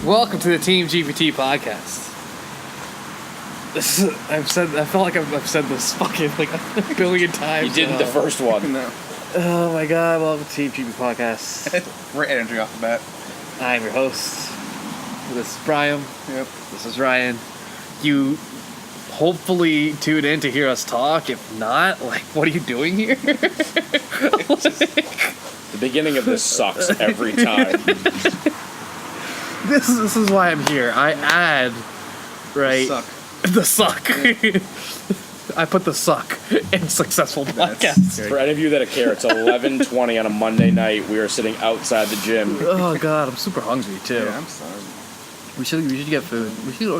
Welcome to the Team GPT podcast. I felt like I've said this fucking like a billion times. You didn't the first one. No. Oh my god, welcome to Team GPT podcast. Great energy off the bat. I'm your host. This is Brian. Yep. This is Ryan. You hopefully tune in to hear us talk. If not, like, what are you doing here? The beginning of this sucks every time. This is why I'm here. I add, right? Suck. The suck. Yeah. I put the suck in successful podcasts. For any of you that care, it's 11:20 on a Monday night. We are sitting outside the gym. Oh god, I'm super hungry too. Yeah, I'm sorry. We should get food.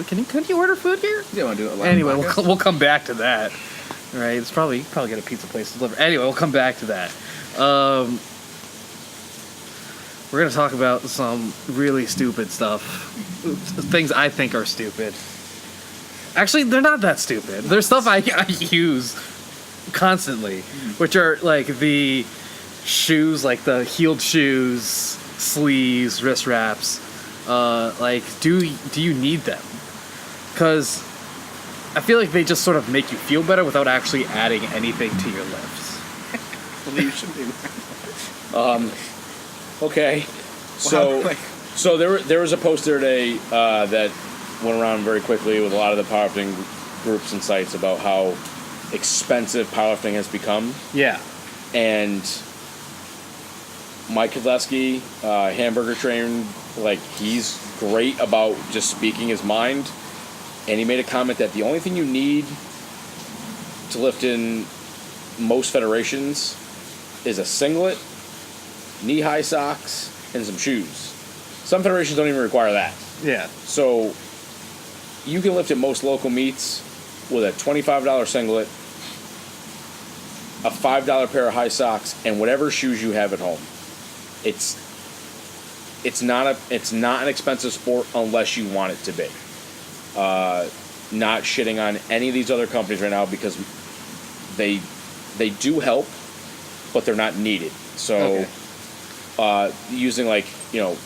Can you order food here? You want to do it live? Anyway, we'll come back to that. Right? It's probably get a pizza place to deliver. Anyway, we'll come back to that. We're gonna talk about some really stupid stuff. Things I think are stupid. Actually, they're not that stupid. They're stuff I use constantly, which are like the shoes, like the heeled shoes, sleeves, wrist wraps. Like, do you need them? Because I feel like they just sort of make you feel better without actually adding anything to your lifts. Well, you should be. Okay, so there was a post today that went around very quickly with a lot of the powerlifting groups and sites about how expensive powerlifting has become. Yeah. And Mike Kodleski, hamburger train, like, he's great about just speaking his mind. And he made a comment that the only thing you need to lift in most federations is a singlet, knee-high socks, and some shoes. Some federations don't even require that. Yeah. So you can lift at most local meets with a $25 singlet, a $5 pair of high socks, and whatever shoes you have at home. It's not an expensive sport unless you want it to be. Not shitting on any of these other companies right now because they do help, but they're not needed. So using, like, I'm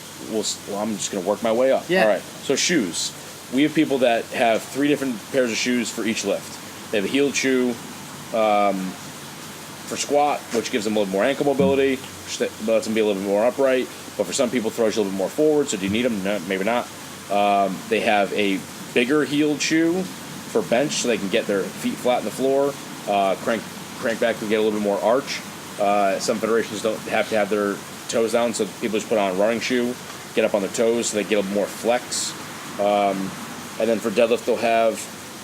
just gonna work my way up. Yeah. All right. So shoes. We have people that have 3 different pairs of shoes for each lift. They have a heeled shoe for squat, which gives them a little more ankle mobility, which lets them be a little bit more upright. But for some people, throws you a little bit more forward. So do you need them? No, maybe not. They have a bigger heeled shoe for bench, so they can get their feet flat on the floor. Crank back to get a little bit more arch. Some federations don't have to have their toes down, so people just put on a running shoe, get up on their toes, so they get a little more flex. And then for deadlift, they'll have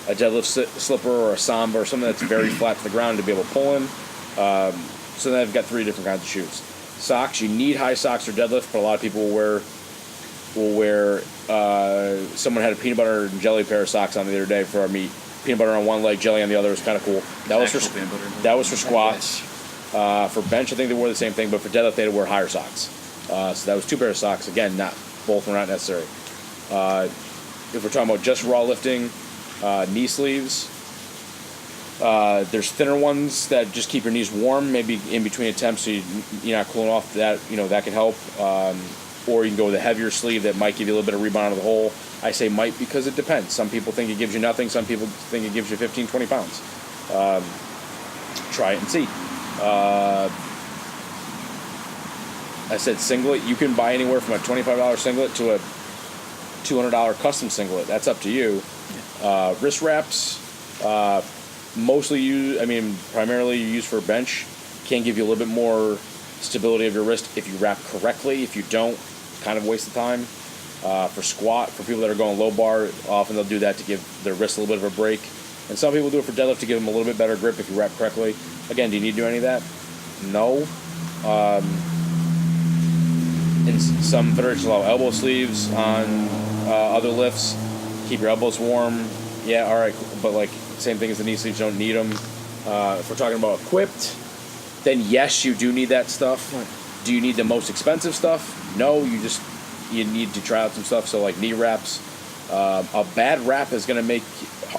a deadlift slipper or a samba or something that's very flat to the ground to be able to pull in. So then I've got 3 different kinds of shoes. Socks, you need high socks for deadlift, but a lot of people will wear someone had a peanut butter and jelly pair of socks on the other day for our meet. Peanut butter on one leg, jelly on the other was kind of cool. That was for squats. For bench, I think they wore the same thing, but for deadlift, they had to wear higher socks. So that was 2 pairs of socks. Again, both were not necessary. If we're talking about just raw lifting, knee sleeves, there's thinner ones that just keep your knees warm, maybe in between attempts, so you're not cooling off. That can help. Or you can go with a heavier sleeve that might give you a little bit of rebound out of the hole. I say might because it depends. Some people think it gives you nothing. Some people think it gives you 15, 20 pounds. Try it and see. I said singlet. You can buy anywhere from a $25 singlet to a $200 custom singlet. That's up to you. Wrist wraps, primarily used for bench, can give you a little bit more stability of your wrist if you wrap correctly. If you don't, kind of waste of time. For squat, for people that are going low bar, often they'll do that to give their wrist a little bit of a break. And some people do it for deadlift to give them a little bit better grip if you wrap correctly. Again, do you need to do any of that? No. And some federations allow elbow sleeves on other lifts. Keep your elbows warm. Yeah, all right. But, like, same thing as the knee sleeves, you don't need them. If we're talking about equipped, then yes, you do need that stuff. Right. Do you need the most expensive stuff? No, you need to try out some stuff. So, like, knee wraps. A bad wrap is going to make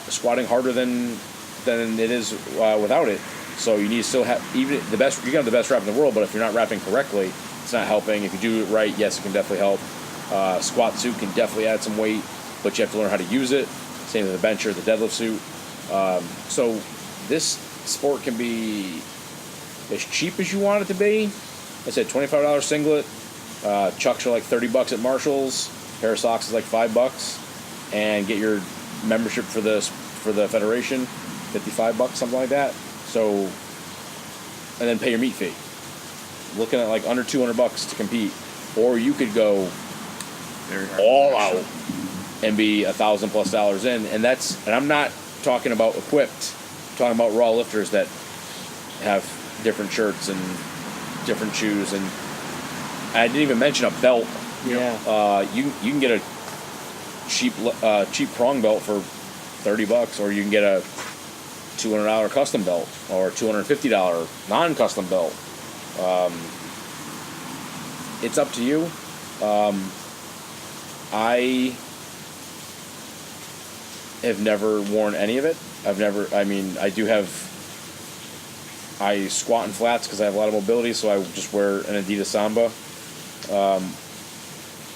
squatting harder than it is without it. So you need to still have, even the best, you can have the best wrap in the world, but if you're not wrapping correctly, it's not helping. If you do it right, yes, it can definitely help. Squat suit can definitely add some weight, but you have to learn how to use it. Same with the bench or the deadlift suit. So this sport can be as cheap as you want it to be. I said $25 singlet. Chucks are like $30 at Marshall's. Pair of socks is like $5, and get your membership for the federation, $55, something like that. So, and then pay your meet fee. Looking at like under $200 to compete, or you could go all out and be $1,000+ in, and I'm not talking about equipped. I'm talking about raw lifters that have different shirts and different shoes, and I didn't even mention a belt. Yeah. You can get a cheap prong belt for $30, or you can get a $200 custom belt or $250 non-custom belt. It's up to you. I have never worn any of it. I squat in flats because I have a lot of mobility, so I just wear an Adidas Samba.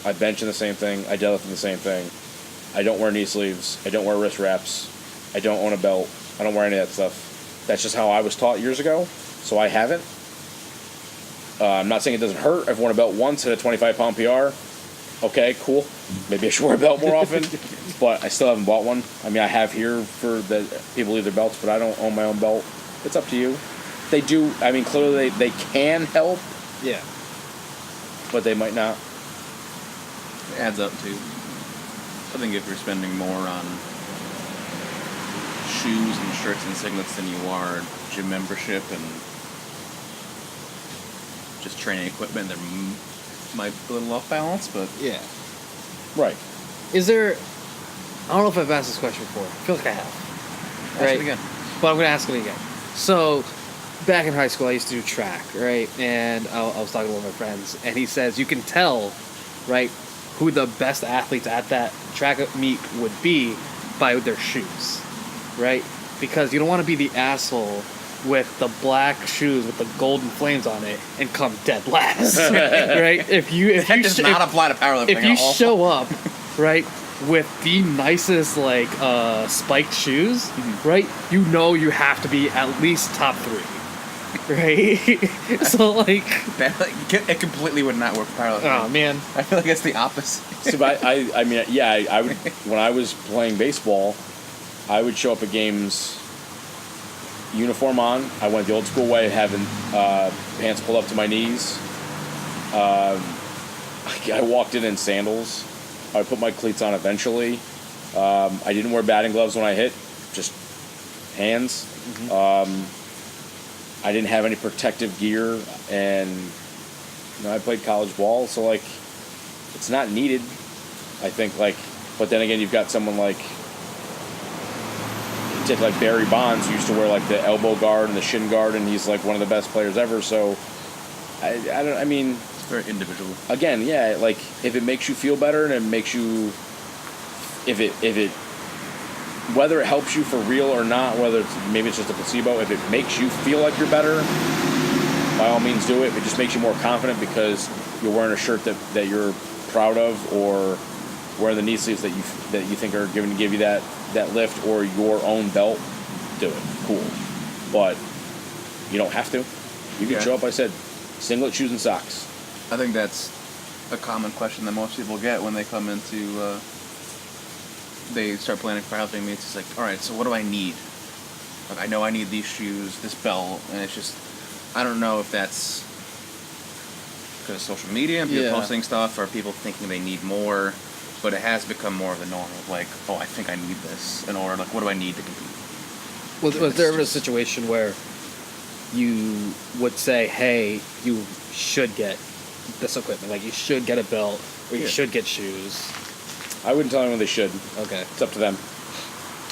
I bench in the same thing. I deadlift in the same thing. I don't wear knee sleeves. I don't wear wrist wraps. I don't own a belt. I don't wear any of that stuff. That's just how I was taught years ago, so I haven't. I'm not saying it doesn't hurt. I've worn a belt once, hit a 25-pound PR. Okay, cool. Maybe I should wear a belt more often, but I still haven't bought one. I mean, I have here for the people leave their belts, but I don't own my own belt. It's up to you. They do. I mean, clearly they can help. Yeah. But they might not. It adds up too. I think if you're spending more on shoes and shirts and singlets than you are gym membership and just training equipment, there might be a little off balance, but Yeah. Right. Is there? I don't know if I've asked this question before. I feel like I have. ask it again. But I'm gonna ask it again. So, back in high school, I used to do track, right? And I was talking to one of my friends, and he says you can tell, right, who the best athletes at that track meet would be by their shoes, right? Because you don't want to be the asshole with the black shoes with the golden flames on it and come dead last, right? If that you does not apply to powerlifting if you at all. show up, right, with the nicest like spiked shoes, right, you know you have to be at least top 3, right? So like, It completely would not work for powerlifting. oh man, I feel like it's the opposite. So I mean, yeah, I would. When I was playing baseball, I would show up at games, uniform on. I went the old school way, having pants pulled up to my knees. I walked in sandals. I would put my cleats on eventually. I didn't wear batting gloves when I hit, just hands. I didn't have any protective gear, and I played college ball, so like, it's not needed. I think like, but then again, you've got someone like, take like Barry Bonds, who used to wear like the elbow guard and the shin guard, and he's like one of the best players ever. So I mean, It's very individual. again, yeah, like if it makes you feel better and it makes you, if it whether it helps you for real or not, whether maybe it's just a placebo, if it makes you feel like you're better, by all means do it. If it just makes you more confident because you're wearing a shirt that you're proud of, or wearing the knee sleeves that you think are going to give you that lift, or your own belt, do it. Cool. But you don't have to. You can Yeah. show up, I said, singlet, shoes, and socks. I think that's a common question that most people get when they come into, they start planning powerlifting meets. It's like, all right, so what do I need? Like, I know I need these shoes, this belt, and it's just, I don't know if that's because of social media and people Yeah. posting stuff, or people thinking they need more, but it has become more of the norm of like, oh, I think I need this, in order, like, what do I need to compete? was there ever a situation where you would say, hey, you should get this equipment, like you should get a belt, or you Yeah. should get shoes? I wouldn't tell anyone they should. Okay. It's up to them.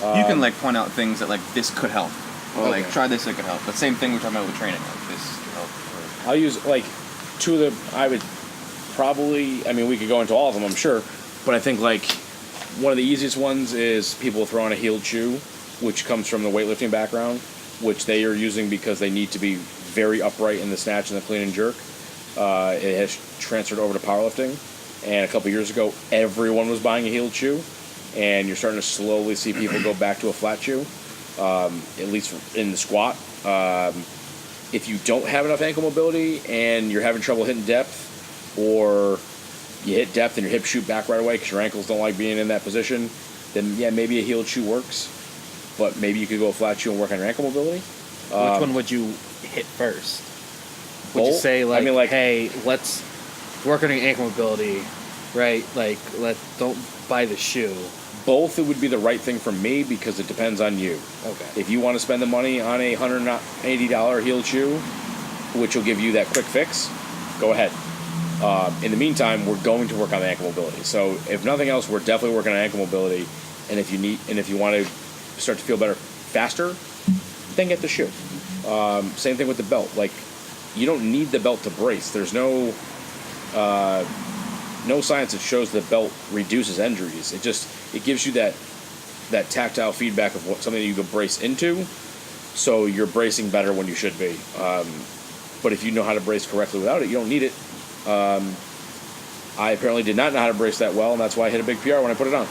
You can like point out things that like this could help, or like Okay. try this, it could help. The same thing we're talking about with training, like this could help. Or, I'll use like two of the. I would probably. I mean, we could go into all of them, I'm sure, but I think like one of the easiest ones is people throwing a heeled shoe, which comes from the weightlifting background, which they are using because they need to be very upright in the snatch and the clean and jerk. It has transferred over to powerlifting. And a couple years ago, everyone was buying a heeled shoe, and you're starting to slowly see people go back to a flat shoe, at least in the squat. If you don't have enough ankle mobility and you're having trouble hitting depth, or you hit depth and your hips shoot back right away because your ankles don't like being in that position, then yeah, maybe a heeled shoe works. But maybe you could go a flat shoe and work on your ankle mobility. Which one would you hit first? Would you Both? say I mean, like- hey, let's work on your ankle mobility, right? Like, don't buy the shoe. Both, it would be the right thing for me because it depends on you. Okay. If you want to spend the money on a $180 heeled shoe, which will give you that quick fix, go ahead. In the meantime, we're going to work on the ankle mobility. So if nothing else, we're definitely working on ankle mobility. And if you want to start to feel better faster, then get the shoe. Same thing with the belt. Like, you don't need the belt to brace. There's no science that shows the belt reduces injuries. It gives you that tactile feedback of something that you can brace into, so you're bracing better when you should be. But if you know how to brace correctly without it, you don't need it. I apparently did not know how to brace that well, and that's why I hit a big PR when I put it on.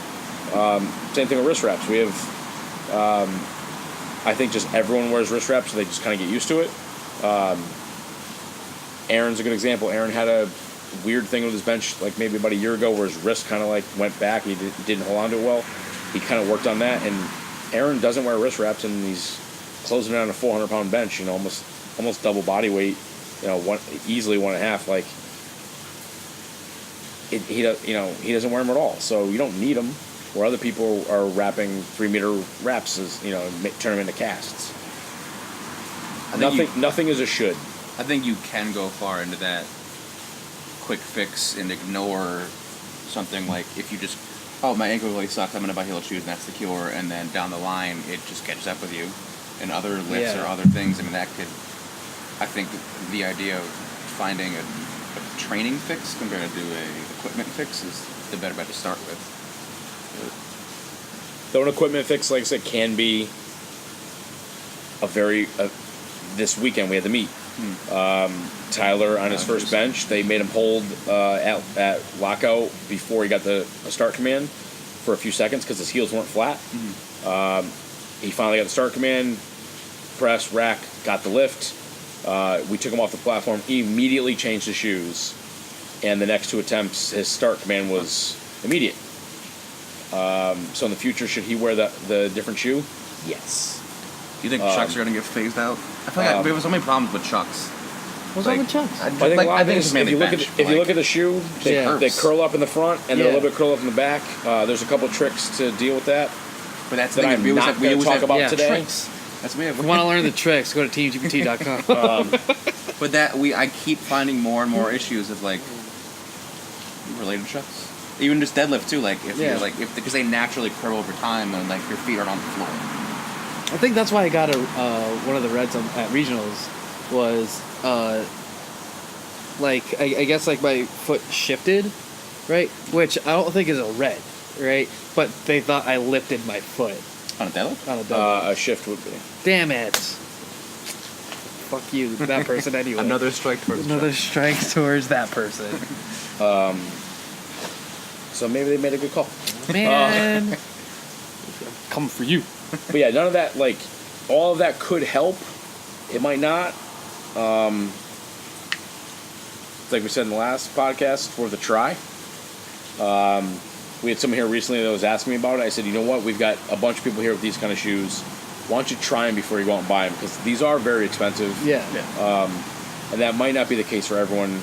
Same thing with wrist wraps. We have, I think just everyone wears wrist wraps, so they just kind of get used to it. Aaron's a good example. Aaron had a weird thing with his bench like maybe about a year ago where his wrist kind of like went back. He didn't hold on to it well. He kind of worked on that, and Aaron doesn't wear wrist wraps, and he's closing in on a 400-pound bench, almost double body weight, easily 1.5. Like, he doesn't wear them at all, so you don't need them. Where other people are wrapping 3-meter wraps, turn them into casts. Nothing is a should. I think you can go far into that quick fix and ignore something like if you just, my ankle really sucks, I'm going to buy heeled shoes and that's the cure, and then down the line it just catches up with you and other lifts or other things. I mean, that could, I think the idea of finding a training fix compared to a equipment fix is the better bet to start with. Though an equipment fix, like I said, can be this weekend we had the meet. Tyler on his first bench, they made him hold at lockout before he got the start command for a few seconds because his heels weren't flat. He finally got the start command, press, rack, got the lift. We took him off the platform. He immediately changed his shoes, and the next 2 attempts, his start command was immediate. So in the future, should he wear the different shoe? Yes. Do you think Chucks are going to get phased out? I feel like we have so many problems with Chucks. What's wrong with Chucks? I think it's mainly if you look at the shoe, they curl up in the front and they're a little bit curl up in the back. There's a couple tricks to deal with that. But that's that I'm not going to talk about today. Tricks. That's me. If you want to learn the tricks, go to teamgpt.com. But I keep finding more and more issues of like related Chucks. Even just deadlift too, like because they naturally curl over time and like your feet aren't on the floor. I think that's why I got one of the reds at regionals was I guess like my foot shifted, right? Which I don't think is a red, right? But they thought I lifted my foot On a deadlift? on a deadlift. A shift would be. Damn it! Fuck you, that person anyway. Another strike towards that person. So maybe they made a good call. Man, coming for you. But yeah, none of that, like, all of that could help. It might not. Like we said in the last podcast, it's worth a try. We had someone here recently that was asking me about it. I said, you know what? We've got a bunch of people here with these kind of shoes. Why don't you try them before you go out and buy them? Because these are very expensive. Yeah. And that might not be the case for everyone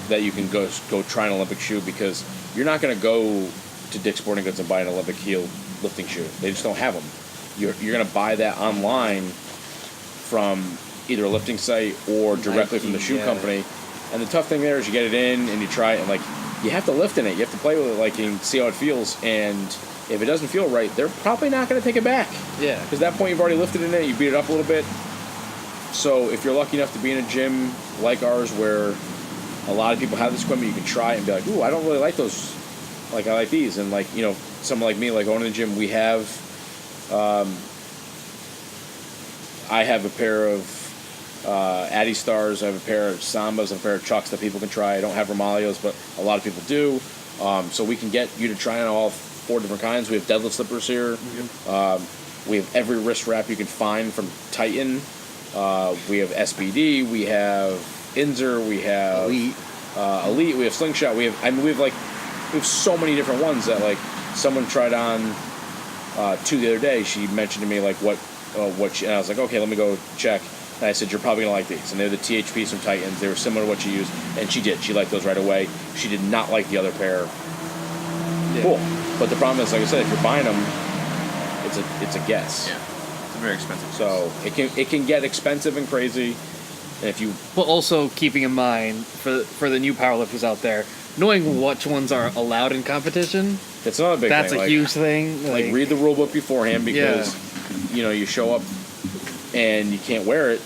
that you can go try an Olympic shoe, because you're not going to go to Dick's Sporting Goods and buy an Olympic heel lifting shoe. They just don't have them. You're going to buy that online from either a lifting site or directly from the shoe company. And the tough thing there is you get it in and you try it, and like, you have to lift in it. You have to play with it, like, and see how it feels. And if it doesn't feel right, they're probably not going to take it back. Yeah. Because at that point you've already lifted in it, you beat it up a little bit. So if you're lucky enough to be in a gym like ours where a lot of people have this equipment, you can try it and be like, ooh, I don't really like those. Like, I like these. And, like, you know, someone like me, like, going to the gym, we have, I have a pair of Addy Stars, I have a pair of Sambas, and a pair of Chucks that people can try. I don't have Romalios, but a lot of people do. So we can get you to try on all 4 different kinds. We have deadlift slippers here. We have every wrist wrap you can find from Titan. We have SBD. We have Inzer. We have Elite. We have Slingshot. We have so many different ones that like someone tried on 2 the other day. She mentioned to me like what she, and I was like, okay, let me go check. And I said, you're probably gonna like these. And they're the THPs from Titans. They were similar to what she used, and she did. She liked those right away. She did not like the other pair. Yeah. Cool. But the problem is, like I said, if you're buying them, it's a guess. Yeah. It's very expensive. So it can get expensive and crazy. And if you, but also keeping in mind for the new powerlifters out there, knowing which ones are allowed in competition. That's another big that's thing. That's a huge thing. Like read the rule book beforehand, because you show up and you can't wear it,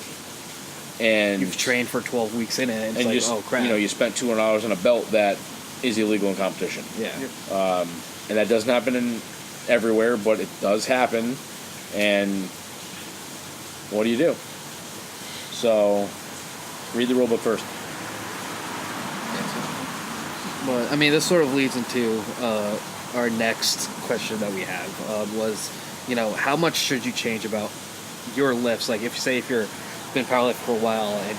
and you've trained for 12 weeks in it, and it's like, oh crap. You spent $200 on a belt that is illegal in competition. Yeah. And that doesn't happen everywhere, but it does happen. And what do you do? So read the rule book first. But I mean, this sort of leads into our next question that we have was, how much should you change about your lifts? Like, if you're been powerlifting for a while and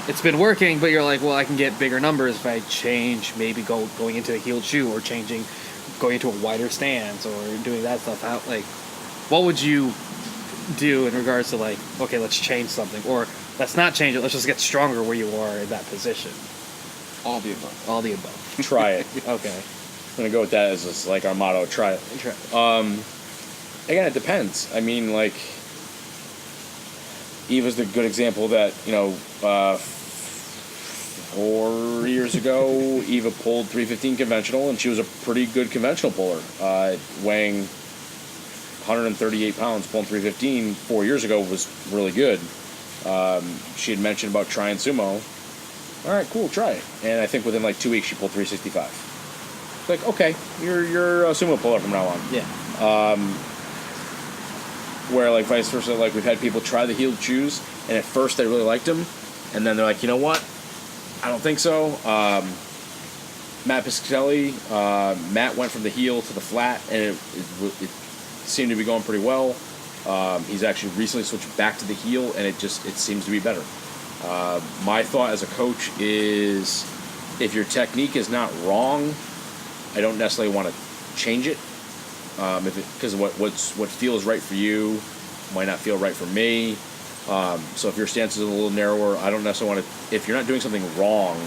it's been working, but you're like, well, I can get bigger numbers if I change, maybe going into a heeled shoe, or going into a wider stance, or doing that stuff. What would you do in regards to like, okay, let's change something, or let's not change it, let's just get stronger where you are in that position? All the above. All the above. Try it. Okay. I'm gonna go with that as like our motto. Try it. Again, it depends. I mean, like, Eva's the good example that 4 years ago, Eva pulled 315 conventional, and she was a pretty good conventional puller, weighing 138 pounds, pulling 315 4 years ago was really good. She had mentioned about trying sumo. All right, cool, try it. And I think within like 2 weeks, she pulled 365. It's like, okay, you're a sumo puller from now on. Yeah. Where like vice versa, like we've had people try the heeled shoes, and at first they really liked them, and then they're like, you know what? I don't think so. Matt Piscatelli, Matt went from the heel to the flat, and it seemed to be going pretty well. He's actually recently switched back to the heel, and it seems to be better. My thought as a coach is, if your technique is not wrong, I don't necessarily want to change it. Because what feels right for you might not feel right for me. So if your stance is a little narrower, I don't necessarily want to. If you're not doing something wrong,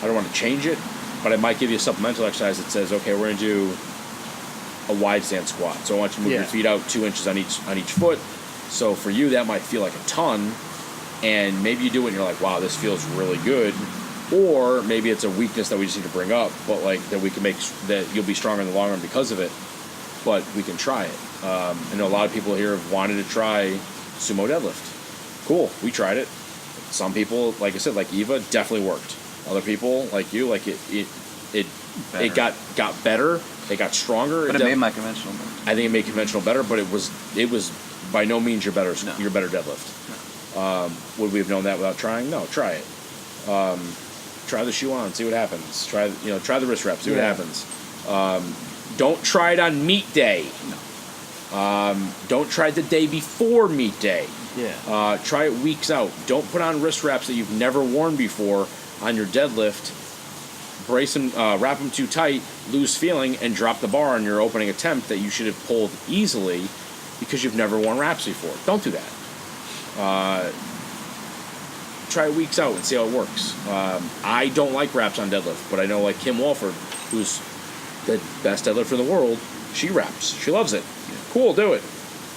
I don't want to change it. But I might give you a supplemental exercise that says, okay, we're going to do a wide stance squat. So I want you to move your feet out 2 inches on each foot. So for you, that might feel like a ton. And maybe you do it and you're like, wow, this feels really good. Or maybe it's a weakness that we just need to bring up, but like that we can make that you'll be stronger in the long run because of it. But we can try it. I know a lot of people here have wanted to try sumo deadlift. Cool, we tried it. Some people, like I said, like Eva, definitely worked. Other people, like you, like it got better. It got stronger. But it made my conventional better. I think it made conventional better, but it was by no means your better deadlift. No. Would we have known that without trying? No, try it. Try the shoe on, see what happens. Try the wrist wrap, see what happens. Don't try it on meet day. No. Don't try it the day before meet day. Yeah. Try it weeks out. Don't put on wrist wraps that you've never worn before on your deadlift. Brace them, wrap them too tight, lose feeling, and drop the bar on your opening attempt that you should have pulled easily because you've never worn wraps before. Don't do that. Try weeks out and see how it works. I don't like wraps on deadlift, but I know like Kim Walford, who's the best deadlifter in the world, she wraps. She loves it. Cool, do it.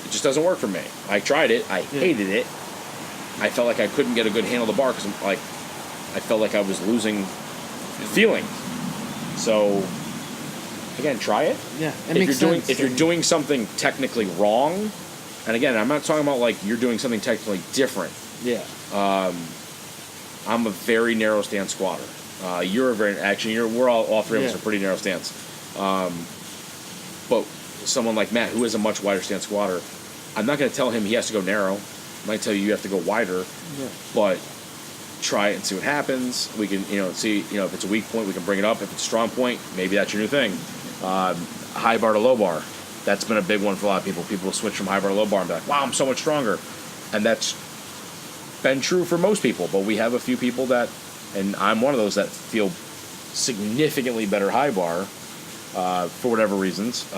It just doesn't work for me. I tried it. I hated it. I felt like I couldn't get a good handle of the bar because I felt like I was losing feeling. So again, try it. Yeah, it makes sense. If you're doing something technically wrong, and again, I'm not talking about like you're doing something technically different. Yeah. I'm a very narrow stance squatter. We're all three of us are pretty narrow stance. But someone like Matt, who is a much wider stance squatter, I'm not going to tell him he has to go narrow. I might tell you have to go wider. Yeah. But try it and see what happens. We can, see, if it's a weak point, we can bring it up. If it's a strong point, maybe that's your new thing. High bar to low bar. That's been a big one for a lot of people. People will switch from high bar to low bar and be like, wow, I'm so much stronger. And that's been true for most people. But we have a few people that, and I'm one of those that feel significantly better high bar for whatever reasons.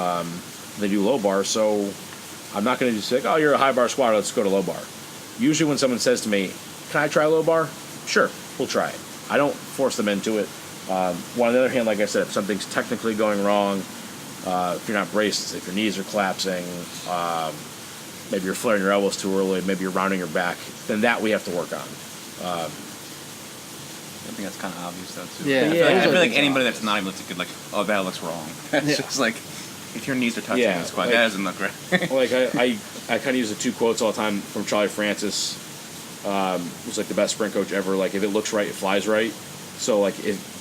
They do low bar. So I'm not going to just say, oh, you're a high bar squatter, let's go to low bar. Usually when someone says to me, can I try low bar? Sure, we'll try it. I don't force them into it. On the other hand, like I said, if something's technically going wrong, if you're not braced, if your knees are collapsing, maybe you're flaring your elbows too early, maybe you're rounding your back, then that we have to work on. I think that's kind of obvious, though, too. Yeah. I feel like anybody that's not even looks good, like, oh, that looks wrong. It's just like, if your knees are touching the squat, that doesn't look right. Like, I kind of use the two quotes all the time from Charlie Francis, who's like the best sprint coach ever. Like, if it looks right, it flies right. So, like,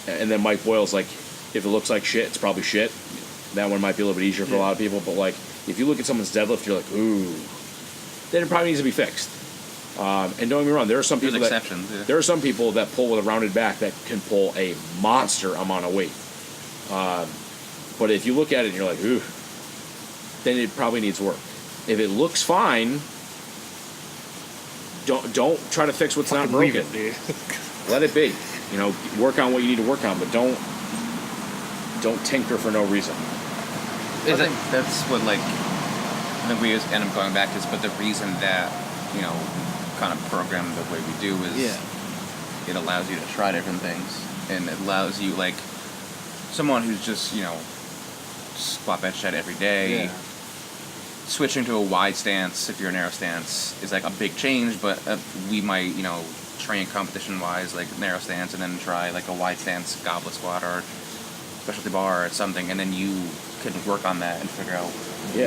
and then Mike Boyle's like, if it looks like shit, it's probably shit. That one might be a little bit easier for a lot of people, but like, if you look at someone's deadlift, you're like, ooh, then it probably needs to be fixed. And don't get me wrong, there are some people there are some people that pull with a rounded back that can pull a monster amount of weight. But if you look at it and you're like, ooh, then it probably needs work. If it looks fine, don't try to fix what's not broken. Let it be. Work on what you need to work on, but don't tinker for no reason. I think that's what, like, I think we just end up going back to this, but the reason that, kind of program the way we do is it allows you to try different things, and it allows you, like, someone who's just, squat bench shed every day, switching to a wide stance, if you're a narrow stance, is like a big change, but we might, train competition-wise, like narrow stance, and then try like a wide stance goblet squat or specialty bar or something, and then you can work on that and figure out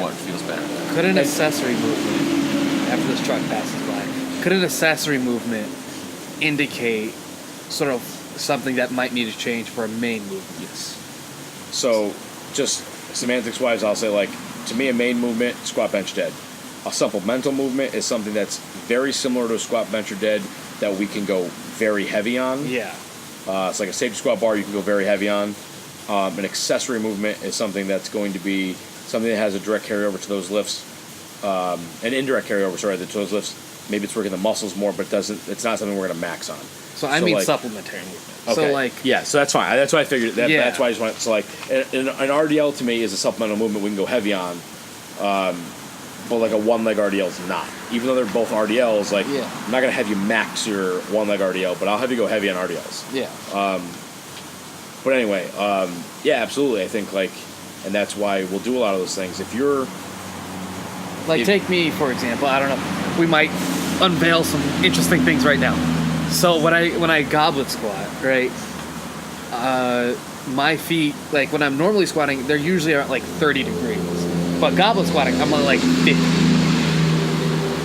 what feels better. Could an accessory movement, after this truck passes by, could an accessory movement indicate sort of something that might need to change for a main movement? Yes. So, just semantics-wise, I'll say, like, to me, a main movement, squat, bench, dead. A supplemental movement is something that's very similar to a squat, bench, or dead that we can go very heavy on. Yeah. It's like a safety squat bar you can go very heavy on. An accessory movement is something that's going to be something that has a direct carryover to those lifts, an indirect carryover, to those lifts. Maybe it's working the muscles more, but it's not something we're going to max on. So I mean, like, supplementary movement. Okay. So that's fine. That's why I figured that. That's why I just want. So like, an RDL to me is a supplemental movement we can go heavy on, but like a one leg RDL is not. Even though they're both RDLs, like I'm not gonna have you max your one leg RDL, but I'll have you go heavy on RDLs. Yeah. But anyway, absolutely. I think and that's why we'll do a lot of those things. If you're take me for example, I don't know. We might unveil some interesting things right now. So when I goblet squat, right, my feet, like when I'm normally squatting, they're usually at like 30 degrees. But goblet squatting, I'm on like 50.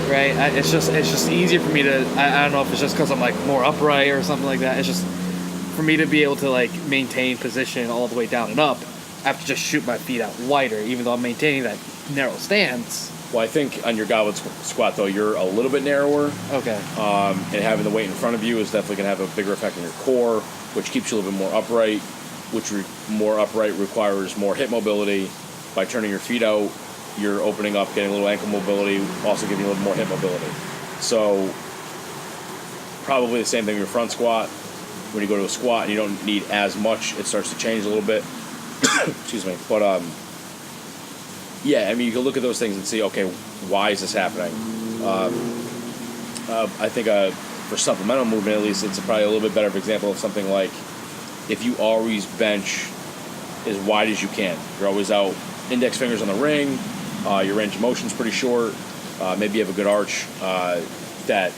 Right? It's just easier for me to, I don't know if it's just because I'm like more upright or something like that. It's just for me to be able to like maintain position all the way down and up. I have to just shoot my feet out wider, even though I'm maintaining that narrow stance. Well, I think on your goblet squat, though, you're a little bit narrower. Okay. And having the weight in front of you is definitely going to have a bigger effect on your core, which keeps you a little bit more upright, which more upright requires more hip mobility. By turning your feet out, you're opening up, getting a little ankle mobility, also giving you a little more hip mobility. So probably the same thing with your front squat. When you go to a squat and you don't need as much, it starts to change a little bit. Excuse me. But I mean, you can look at those things and see, okay, why is this happening? I think for supplemental movement, at least, it's probably a little bit better of an example of something like if you always bench as wide as you can. You're always out, index fingers on the ring, your range of motion's pretty short, maybe you have a good arch, that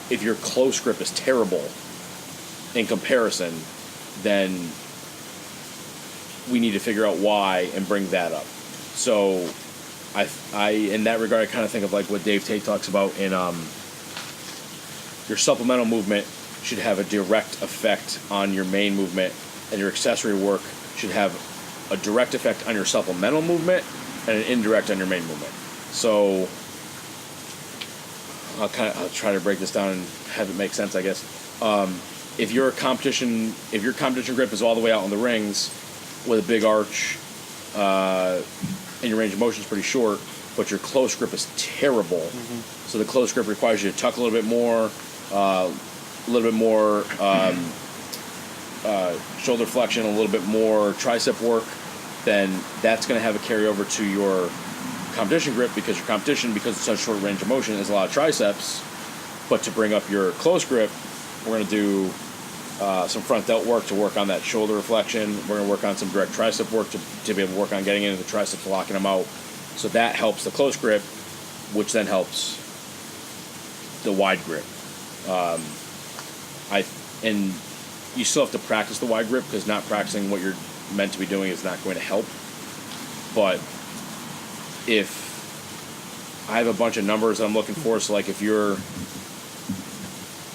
if your close grip is terrible in comparison, then we need to figure out why and bring that up. So I in that regard, I kind of think of like what Dave Tate talks about in your supplemental movement should have a direct effect on your main movement, and your accessory work should have a direct effect on your supplemental movement and an indirect on your main movement. So I'll try to break this down and have it make sense, I guess. If your competition grip is all the way out on the rings with a big arch, and your range of motion is pretty short, but your close grip is terrible. Mm-hmm. So the close grip requires you to tuck a little bit more, shoulder flexion, a little bit more tricep work. Then that's going to have a carryover to your competition grip, because your competition, because it's such short range of motion, is a lot of triceps. But to bring up your close grip, we're going to do some front delt work to work on that shoulder reflection. We're going to work on some direct tricep work to be able to work on getting into the triceps, locking them out. So that helps the close grip, which then helps the wide grip. And you still have to practice the wide grip, because not practicing what you're meant to be doing is not going to help. But if I have a bunch of numbers I'm looking for, so like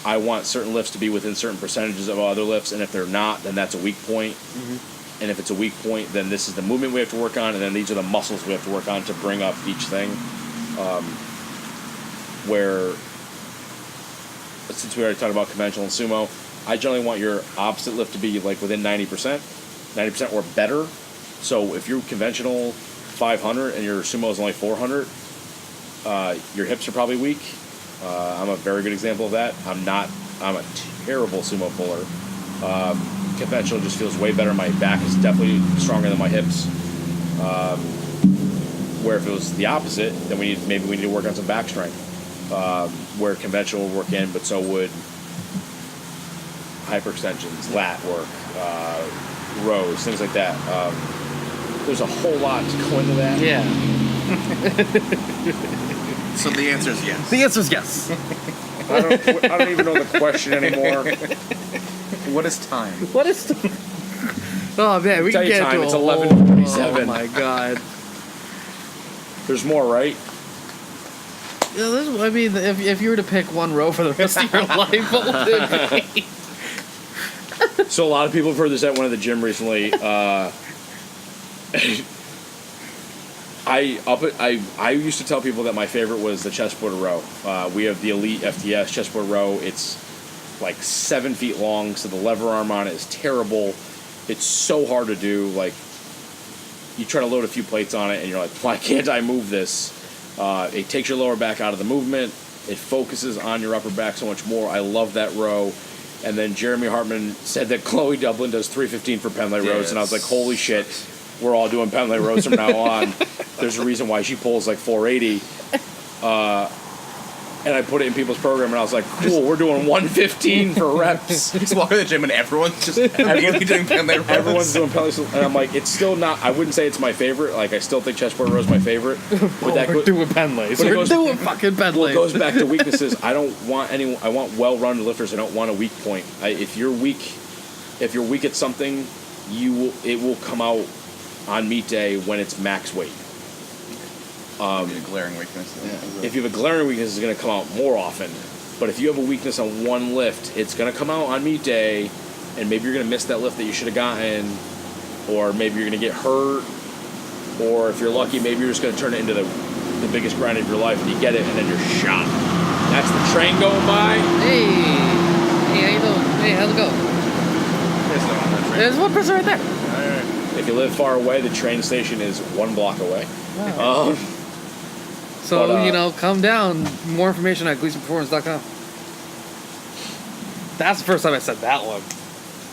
I want certain lifts to be within certain percentages of other lifts, and if they're not, then that's a weak point. Mm-hmm. And if it's a weak point, then this is the movement we have to work on, and then these are the muscles we have to work on to bring up each thing. Where, since we already talked about conventional and sumo, I generally want your opposite lift to be like within 90% or better. So if you're conventional 500 and your sumo is only 400, your hips are probably weak. I'm a very good example of that. I'm a terrible sumo puller. Conventional just feels way better. My back is definitely stronger than my hips. Where if it was the opposite, then maybe we need to work on some back strength. Where conventional would work in, but so would hyperextensions, lat work, rows, things like that. There's a whole lot to go into that. Yeah. So the answer is yes. The answer is yes. I don't even know the question anymore. What is time? What is? Oh man, we can get time. to It's a whole- 11:47. Oh my god. There's more, right? Yeah, I mean, if you were to pick one row for the rest of your life, what would it be? So a lot of people have heard this at one of the gym recently. I used to tell people that my favorite was the chestboard row. We have the Elite FTS chestboard row. It's like 7 feet long, so the lever arm on it is terrible. It's so hard to do. Like, you try to load a few plates on it, and you're like, why can't I move this? It takes your lower back out of the movement. It focuses on your upper back so much more. I love that row. And then Jeremy Hartman said that Chloe Dublin does 315 for Penlay rows, and I was like, holy shit, we're all doing Penlay rows from now on. There's a reason why she pulls like 480. And I put it in people's program, and I was like, cool, we're doing 115 for reps. Just walk to the gym and everyone's just immediately doing Penlay rows. Everyone's doing Penlay rows. And I'm like, it's still not, I wouldn't say it's my favorite. Like, I still think chestboard row is my favorite. But We're doing Penlays. but it We're goes- doing fucking Penlays. Well, it goes back to weaknesses. I want well-rounded lifters. I don't want a weak point. If you're weak at something, it will come out on meet day when it's max weight. A glaring weakness. If you have a glaring weakness, it's going to come out more often. But if you have a weakness on one lift, it's going to come out on meet day, and maybe you're going to miss that lift that you should have gotten, or maybe you're going to get hurt, or if you're lucky, maybe you're just going to turn it into the biggest grind of your life, and you get it, and then you're shot. That's the train going by. Hey, how you doing? Hey, how's it going? There's one person right there. If you live far away, the train station is 1 block away. Wow. So, But, come down. More information at GleasonPerformance.com. That's the first time I said that one.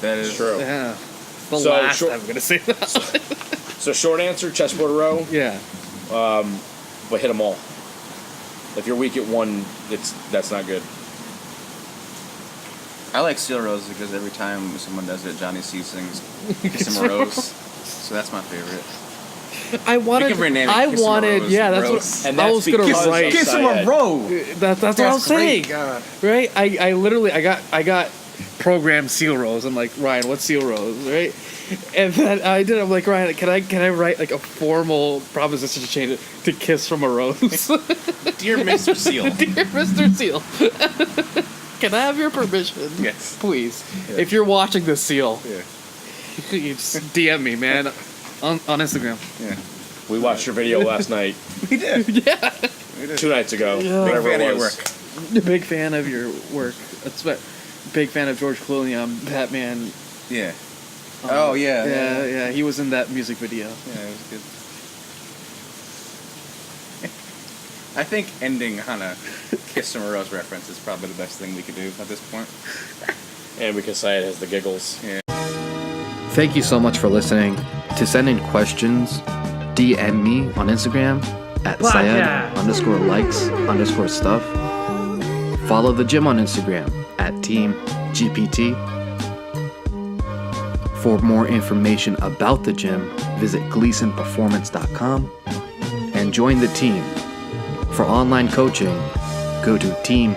That is True. Yeah. The So, last short- time I'm going to say that. So short answer, chestboard row, Yeah. but hit them all. If you're weak at one, that's not good. I like steel rows because every time someone does it, Johnny C sings Kiss 'em Rose. So that's my favorite. I wanted. can rename it I Kiss 'em wanted. Rose. Yeah, that's Rose. what And I that's was gonna because write. of Syed. row. That's what I was saying. God. Right? I literally I got programmed seal rows. I'm like, Ryan, what's seal rows? Right? And then I'm like, Ryan, can I write like a formal proposition to change it to Kiss from a Rose? Dear Mr. Seal. Dear Mr. Seal. Can I have your permission? Yes. Please. If you're watching this, Seal, Yeah. you just DM me, man, on Instagram. Yeah. We watched your video last night, We did. Yeah. We did. 2 nights ago, Yeah. Big whatever fan it of your was. work. Big fan of your work. Big fan of George Clooney on Batman. Yeah. Oh, yeah. Yeah. He was in that music video. Yeah, it was good. I think ending on a Kiss from a Rose reference is probably the best thing we could do at this point. And we can say it has the giggles. Yeah. Thank you so much for listening. To send in questions, DM me on Instagram at Syed_likes_stuff. Follow the gym on Instagram at Team GPT. For more information about the gym, visit GleasonPerformance.com and join the team. For online coaching, go to teamgpt.com.